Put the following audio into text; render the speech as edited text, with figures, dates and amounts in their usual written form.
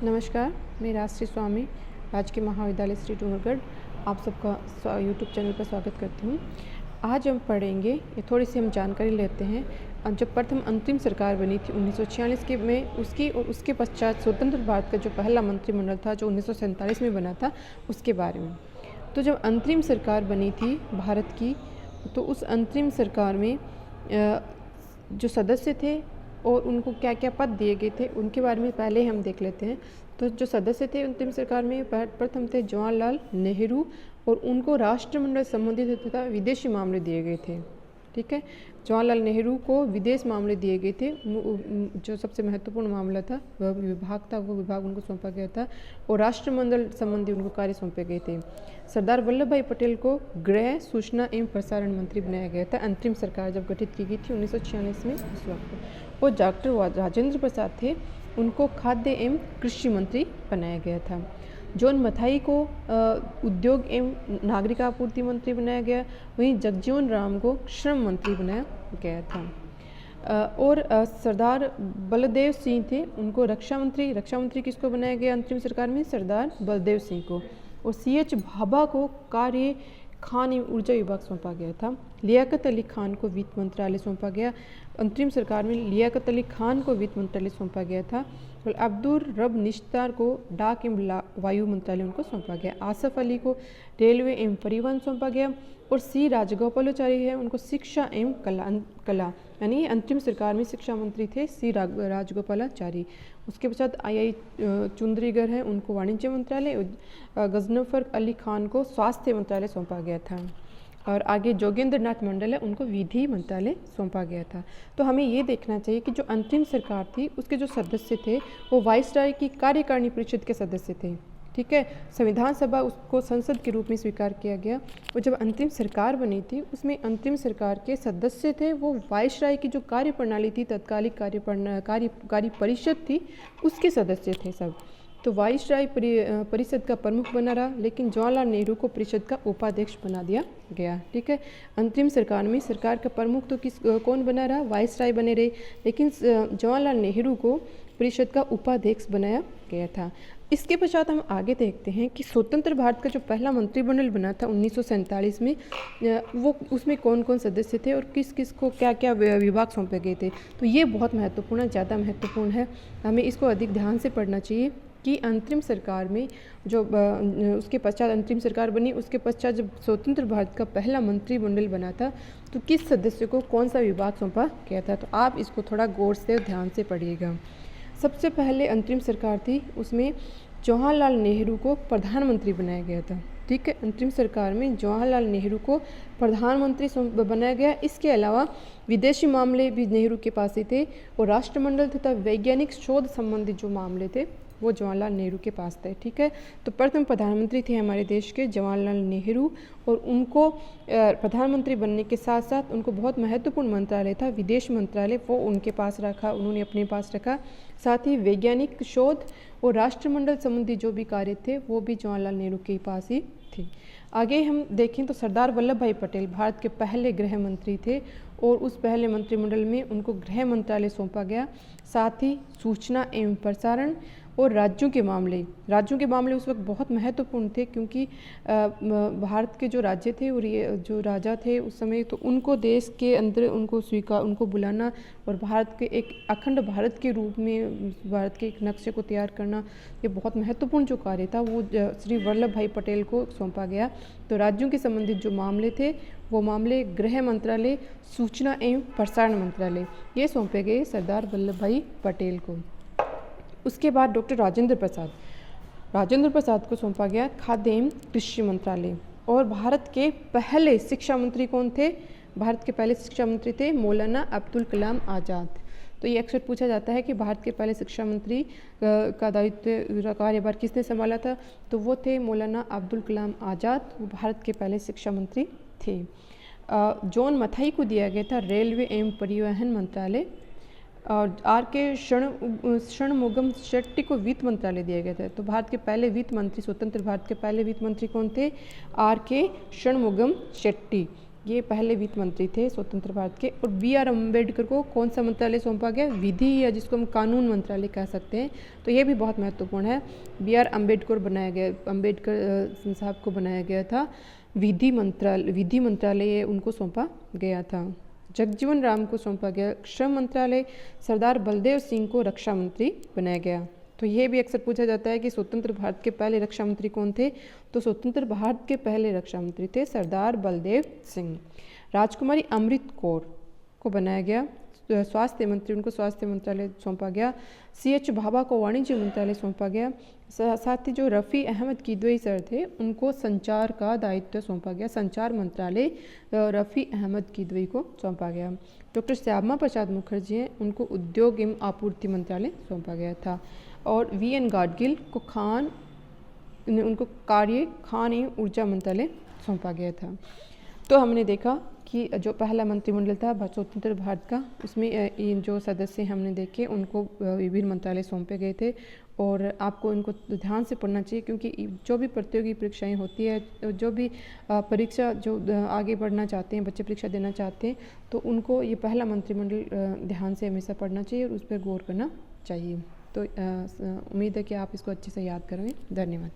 नमस्कार, मैं राजश्री स्वामी, राजकीय महाविद्यालय श्री डूंगरगढ़ आप सबका यूट्यूब चैनल पर स्वागत करती हूँ। आज हम पढ़ेंगे, थोड़ी सी हम जानकारी लेते हैं। जब प्रथम अंतरिम सरकार बनी थी 1946 के में, उसकी और उसके पश्चात स्वतंत्र भारत का जो पहला मंत्रिमंडल था जो 1947 में बना था, उसके बारे में। तो जब अंतरिम सरकार बनी थी भारत की, तो उस अंतरिम सरकार में जो सदस्य थे और उनको क्या क्या पद दिए गए थे उनके बारे में पहले हम देख लेते हैं। तो जो सदस्य थे अंतरिम सरकार में प्रथम थे जवाहरलाल नेहरू, और उनको राष्ट्रमंडल संबंधित तथा विदेशी मामले दिए गए थे। ठीक है, जवाहरलाल नेहरू को विदेश मामले दिए गए थे। जो सबसे महत्वपूर्ण मामला था वह विभाग था, वो विभाग उनको सौंपा गया था, और राष्ट्रमंडल संबंधी उनको कार्य सौंपे गए थे। सरदार वल्लभ भाई पटेल को गृह, सूचना एवं प्रसारण मंत्री बनाया गया था। अंतरिम सरकार जब गठित की गई थी 1946 में, उस वक्त। और डॉक्टर राजेंद्र प्रसाद थे, उनको खाद्य एवं कृषि मंत्री बनाया गया था। जॉन मथाई को उद्योग एवं नागरिक आपूर्ति मंत्री बनाया गया। वहीं जगजीवन राम को श्रम मंत्री बनाया गया था। और सरदार बलदेव सिंह थे, उनको रक्षा मंत्री किसको बनाया गया अंतरिम सरकार में? सरदार बलदेव सिंह को। और CH भाभा को कार्य, खान एवं ऊर्जा विभाग सौंपा गया था। लियाकत अली खान को वित्त मंत्रालय सौंपा गया। अंतरिम सरकार में लियाकत अली खान को वित्त मंत्रालय सौंपा गया था। और अब्दुल रब निश्तार को डाक एवं वायु मंत्रालय उनको सौंपा गया। आसफ अली को रेलवे एवं परिवहन सौंपा गया। और C राजगोपालाचारी है, उनको शिक्षा एवं कला यानी अंतरिम सरकार में शिक्षा मंत्री थे C राजगोपालाचारी। उसके पश्चात II चुंद्रीगर है, उनको वाणिज्य मंत्रालय। गजनफर अली खान को स्वास्थ्य मंत्रालय सौंपा गया था। और आगे जोगेंद्र नाथ मंडल है, उनको विधि मंत्रालय सौंपा गया था। तो हमें ये देखना चाहिए कि जो अंतरिम सरकार थी उसके जो सदस्य थे वो वाइसराय की कार्यकारिणी परिषद के सदस्य थे। ठीक है, संविधान सभा उसको संसद के रूप में स्वीकार किया गया। और जब अंतरिम सरकार बनी थी उसमें अंतरिम सरकार के सदस्य थे वो वाइसराय की जो कार्य प्रणाली थी, तत्कालिक कार्य परिषद थी, उसके सदस्य थे सब। तो वाइसराय परिषद का प्रमुख बना रहा, लेकिन जवाहरलाल नेहरू को परिषद का उपाध्यक्ष बना दिया गया। ठीक है, अंतरिम सरकार में सरकार का प्रमुख तो कौन बना रहा? वाइसराय बने रहे, लेकिन जवाहरलाल नेहरू को परिषद का उपाध्यक्ष बनाया गया था। इसके पश्चात हम आगे देखते हैं कि स्वतंत्र भारत का जो पहला मंत्रिमंडल बना था 1947 में, वो उसमें कौन कौन सदस्य थे और किस किस को क्या क्या विभाग सौंपे गए थे। तो ये बहुत महत्वपूर्ण है, ज़्यादा महत्वपूर्ण है, हमें इसको अधिक ध्यान से पढ़ना चाहिए कि अंतरिम सरकार में जो उसके पश्चात अंतरिम सरकार बनी, उसके पश्चात जब स्वतंत्र भारत का पहला मंत्रिमंडल बना था तो किस सदस्य को कौन सा विभाग सौंपा गया था। तो आप इसको थोड़ा गौर से ध्यान से पढ़िएगा। सबसे पहले अंतरिम सरकार थी, उसमें जवाहरलाल नेहरू को प्रधानमंत्री बनाया गया था। ठीक है, अंतरिम सरकार में जवाहरलाल नेहरू को प्रधानमंत्री बनाया गया। इसके अलावा विदेशी मामले भी नेहरू के पास ही थे, और राष्ट्रमंडल तथा वैज्ञानिक शोध संबंधी जो मामले थे वो जवाहरलाल नेहरू के पास थे। ठीक है, तो प्रथम प्रधानमंत्री थे हमारे देश के जवाहरलाल नेहरू, और उनको प्रधानमंत्री बनने के साथ साथ उनको बहुत महत्वपूर्ण मंत्रालय था विदेश मंत्रालय, वो उनके पास रखा, उन्होंने अपने पास रखा। साथ ही वैज्ञानिक शोध और राष्ट्रमंडल संबंधी जो भी कार्य थे वो भी जवाहरलाल नेहरू के पास ही थे। आगे हम देखें तो सरदार वल्लभ भाई पटेल भारत के पहले गृह मंत्री थे, और उस पहले मंत्रिमंडल में उनको गृह मंत्रालय सौंपा गया। साथ ही सूचना एवं प्रसारण और राज्यों के मामले उस वक्त बहुत महत्वपूर्ण थे, क्योंकि भारत के जो राज्य थे और ये जो राजा थे उस समय, तो उनको देश के अंदर उनको बुलाना और भारत के एक अखंड भारत के रूप में भारत के एक नक्शे को तैयार करना, ये बहुत महत्वपूर्ण जो कार्य था वो श्री वल्लभ भाई पटेल को सौंपा गया। तो राज्यों के संबंधित जो मामले थे वो मामले गृह मंत्रालय, सूचना एवं प्रसारण मंत्रालय, ये सौंपे गए सरदार वल्लभ भाई पटेल को। उसके बाद डॉक्टर राजेंद्र प्रसाद को सौंपा गया खाद्य एवं कृषि मंत्रालय। और भारत के पहले शिक्षा मंत्री कौन थे? भारत के पहले शिक्षा मंत्री थे मौलाना अब्दुल कलाम आज़ाद। तो ये अक्सर पूछा जाता है कि भारत के पहले शिक्षा मंत्री का दायित्व कार्यभार किसने संभाला था? तो वो थे मौलाना अब्दुल कलाम आज़ाद, वो भारत के पहले शिक्षा मंत्री थे। जॉन मथाई को दिया गया था रेलवे एवं परिवहन मंत्रालय, और R.K. षणमुगम शेट्टी को वित्त मंत्रालय दिया गया था। तो भारत के पहले वित्त मंत्री, स्वतंत्र भारत के पहले वित्त मंत्री कौन थे? R.K. षणमुगम शेट्टी, ये पहले वित्त मंत्री थे स्वतंत्र भारत के। और B.R. अम्बेडकर को कौन सा मंत्रालय सौंपा गया? विधि, या जिसको हम कानून मंत्रालय कह सकते हैं। तो ये भी बहुत महत्वपूर्ण है। B.R. अम्बेडकर बनाया गया, अम्बेडकर साहब को बनाया गया था विधि मंत्रालय उनको सौंपा गया था। जगजीवन राम को सौंपा गया श्रम मंत्रालय। सरदार बलदेव सिंह को रक्षा मंत्री बनाया गया। तो ये भी अक्सर पूछा जाता है कि स्वतंत्र भारत के पहले रक्षा मंत्री कौन थे? तो स्वतंत्र भारत के पहले रक्षा मंत्री थे सरदार बलदेव सिंह। राजकुमारी अमृत कौर को बनाया गया स्वास्थ्य मंत्री, उनको स्वास्थ्य मंत्रालय सौंपा गया। C.H. भाभा को वाणिज्य मंत्रालय सौंपा गया। साथ ही जो रफ़ी अहमद किदवई सर थे उनको संचार का दायित्व सौंपा गया, संचार मंत्रालय रफ़ी अहमद किदवई को सौंपा गया। डॉक्टर श्यामा प्रसाद मुखर्जी हैं, उनको उद्योग एवं आपूर्ति मंत्रालय सौंपा गया था। और V.N. गाडगिल को उनको खान एवं ऊर्जा मंत्रालय सौंपा गया था। तो हमने देखा कि जो पहला मंत्रिमंडल था स्वतंत्र भारत का, उसमें जो सदस्य हमने देखे उनको विभिन्न मंत्रालय सौंपे गए थे। और आपको इनको ध्यान से पढ़ना चाहिए, क्योंकि जो भी प्रतियोगी परीक्षाएं होती है, जो भी परीक्षा जो आगे बढ़ना चाहते हैं, बच्चे परीक्षा देना चाहते हैं, तो उनको ये पहला मंत्रिमंडल ध्यान से हमेशा पढ़ना चाहिए और उस पर गौर करना चाहिए। तो उम्मीद है कि आप इसको अच्छे से याद करेंगे। धन्यवाद।